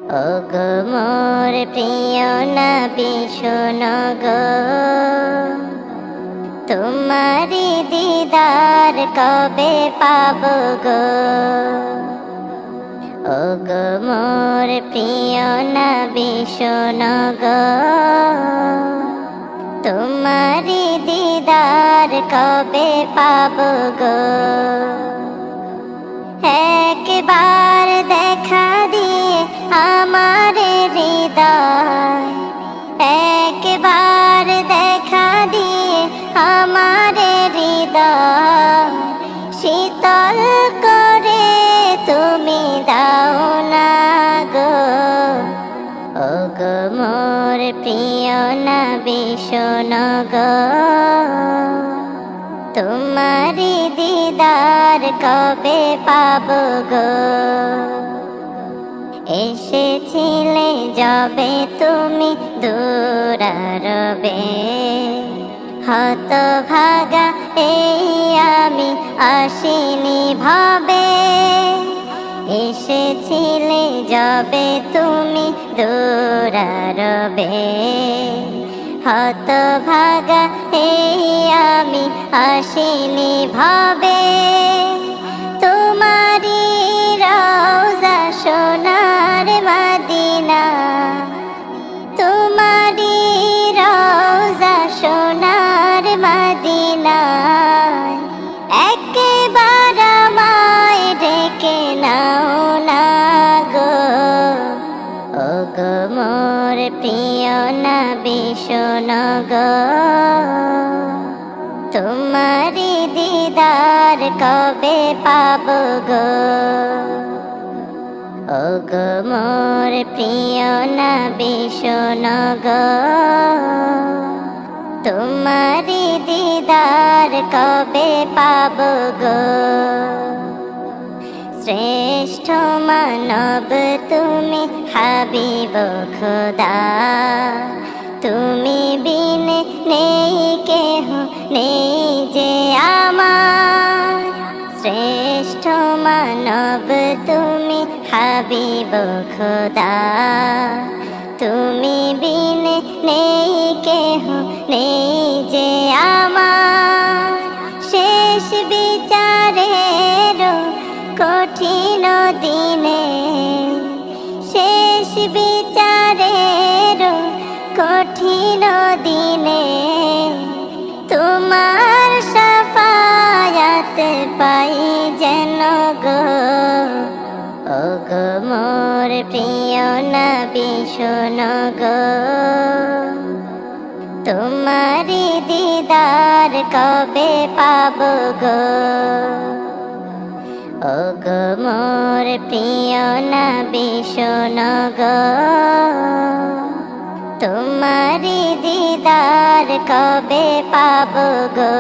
ওগো মোর প্রিয় নবী শোনো গো, তোমারি দিদার কবে পাবো গো। ওগো মোর প্রিয় নবী শোনো গো, তোমারি দিদার কবে পাবো গো। একবার দেখা দিয়ে আমার হৃদয়, একবার দেখা দিয়ে আমার হৃদয় শীতল করে তুমি দাও না গো। ওগো মোর প্রিয় নবী শোনো গো, তোমারি দিদার কবে পাবো গো। এসেছিলে যবে তুমি দূরারবে, হতভাগা এই আমি আসিনি ভাবে। এসেছিলে যবে তুমি দূরারবে, হতভাগা এই আমি আসিনি ভাবে। তোমারি রওজা সোনার মদিনা, তোমারি রওজা সোনার মদিনা একবার আমায় ডেকে নাও না গো। ওগো মোর প্রিয় নবী শোনো গো, তোমারি দিদার কবে পাবো গো। ওগো মোর প্রিয় নবী শোনো গো, তোমারি দিদার কবে পাবো গো। শ্রেষ্ঠ মানব তুমি হাবিব খোদা, তুমি বিনে নেই কেহ নেই যে আমার। শ্রেষ্ঠ মানব তুমি হাবিব খোদা, তুমি বিনে নেই কেহ নেই যে আমার। শেষ বিচারের কঠিন দিনে, শেষ বিচারের কঠিন দিনে তোমার শাফায়াত পাই যেন গো। ওগো মোর প্রিয় নবী শোনো গো, তোমারি দিদার কবে পাবো গো। ওগো মোর প্রিয় নবী শোনো গো, তোমারি দিদার কবে পাবো গো।